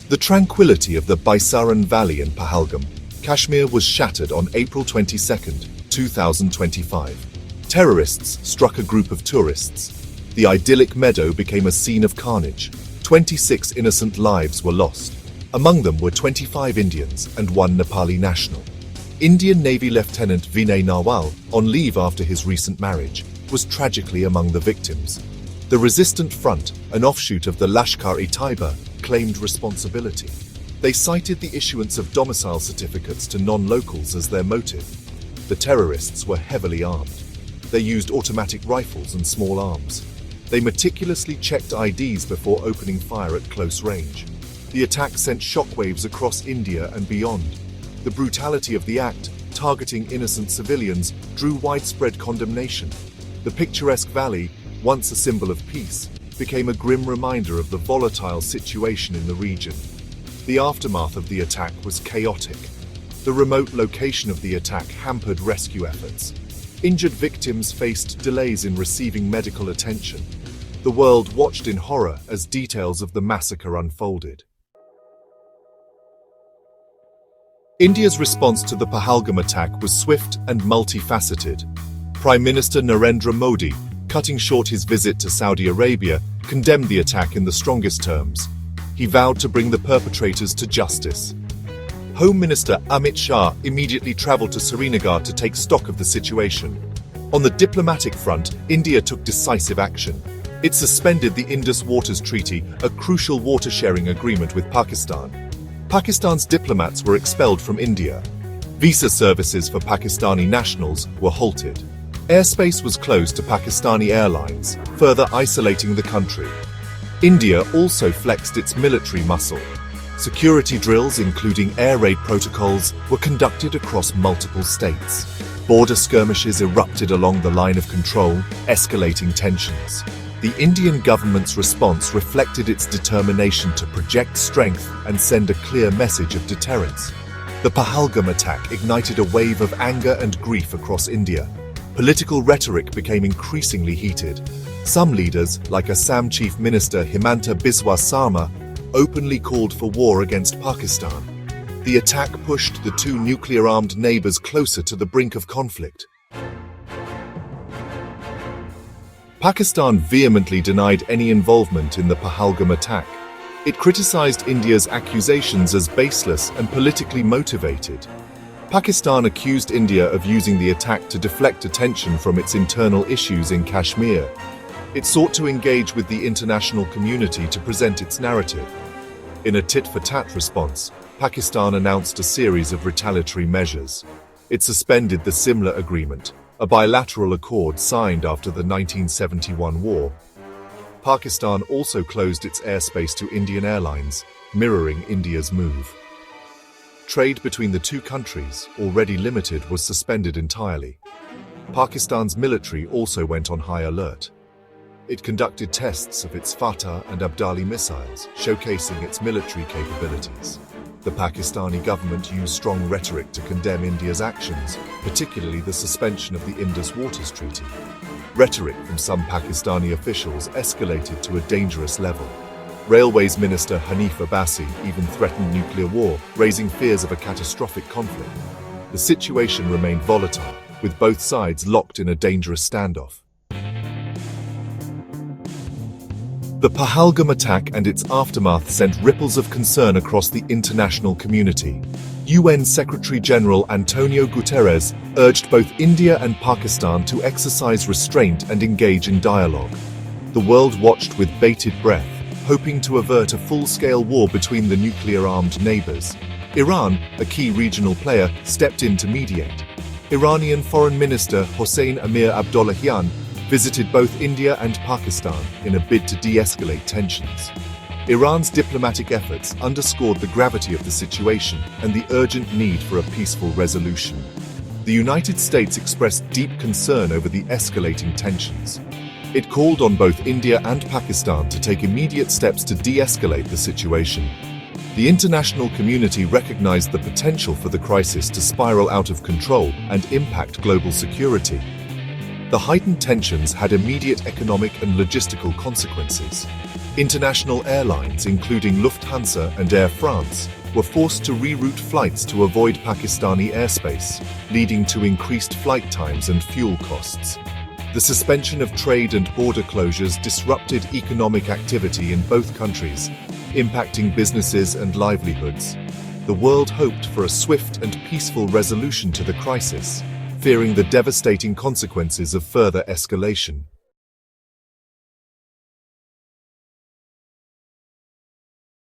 The tranquility of the Baisaran Valley in Pahalgam, Kashmir was shattered on April 22, 2025. Terrorists struck a group of tourists. The idyllic meadow became a scene of carnage. 26 innocent lives were lost. Among them were 25 Indians and one Nepali national. Indian Navy Lieutenant Vinay Narwal, on leave after his recent marriage, was tragically among the victims. The Resistant Front, an offshoot of the Lashkar-e-Taiba, claimed responsibility. They cited the issuance of domicile certificates to non-locals as their motive. The terrorists were heavily armed. They used automatic rifles and small arms. They meticulously checked IDs before opening fire at close range. The attack sent shockwaves across India and beyond. The brutality of the act, targeting innocent civilians, drew widespread condemnation. The picturesque valley, once a symbol of peace, became a grim reminder of the volatile situation in the region. The aftermath of the attack was chaotic. The remote location of the attack hampered rescue efforts. Injured victims faced delays in receiving medical attention. The world watched in horror as details of the massacre unfolded. India's response to the Pahalgam attack was swift and multifaceted. Prime Minister Narendra Modi, cutting short his visit to Saudi Arabia, condemned the attack in the strongest terms. He vowed to bring the perpetrators to justice. Home Minister Amit Shah immediately traveled to Srinagar to take stock of the situation. On the diplomatic front, India took decisive action. It suspended the Indus Waters Treaty, a crucial water-sharing agreement with Pakistan. Pakistan's diplomats were expelled from India. Visa services for Pakistani nationals were halted. Airspace was closed to Pakistani airlines, further isolating the country. India also flexed its military muscle. Security drills, including air raid protocols, were conducted across multiple states. Border skirmishes erupted along the line of control, escalating tensions. The Indian government's response reflected its determination to project strength and send a clear message of deterrence. The Pahalgam attack ignited a wave of anger and grief across India. Political rhetoric became increasingly heated. Some leaders, like Assam Chief Minister Himanta Biswa Sarma, openly called for war against Pakistan. The attack pushed the two nuclear-armed neighbors closer to the brink of conflict. Pakistan vehemently denied any involvement in the Pahalgam attack. It criticized India's accusations as baseless and politically motivated. Pakistan accused India of using the attack to deflect attention from its internal issues in Kashmir. It sought to engage with the international community to present its narrative. In a tit-for-tat response, Pakistan announced a series of retaliatory measures. It suspended the Simla Agreement, a bilateral accord signed after the 1971 war. Pakistan also closed its airspace to Indian airlines, mirroring India's move. Trade between the two countries, already limited, was suspended entirely. Pakistan's military also went on high alert. It conducted tests of its Fatah and Abdali missiles, showcasing its military capabilities. The Pakistani government used strong rhetoric to condemn India's actions, particularly the suspension of the Indus Waters Treaty. Rhetoric from some Pakistani officials escalated to a dangerous level. Railways Minister Hanif Abbasi even threatened nuclear war, raising fears of a catastrophic conflict. The situation remained volatile, with both sides locked in a dangerous standoff. The Pahalgam attack and its aftermath sent ripples of concern across the international community. UN Secretary-General Antonio Guterres urged both India and Pakistan to exercise restraint and engage in dialogue. The world watched with bated breath, hoping to avert a full-scale war between the nuclear-armed neighbors. Iran, a key regional player, stepped in to mediate. Iranian Foreign Minister Hossein Amir Abdollahian visited both India and Pakistan in a bid to de-escalate tensions. Iran's diplomatic efforts underscored the gravity of the situation and the urgent need for a peaceful resolution. The United States expressed deep concern over the escalating tensions. It called on both India and Pakistan to take immediate steps to de-escalate the situation. The international community recognized the potential for the crisis to spiral out of control and impact global security. The heightened tensions had immediate economic and logistical consequences. International airlines, including Lufthansa and Air France, were forced to reroute flights to avoid Pakistani airspace, leading to increased flight times and fuel costs. The suspension of trade and border closures disrupted economic activity in both countries, impacting businesses and livelihoods. The world hoped for a swift and peaceful resolution to the crisis, fearing the devastating consequences of further escalation.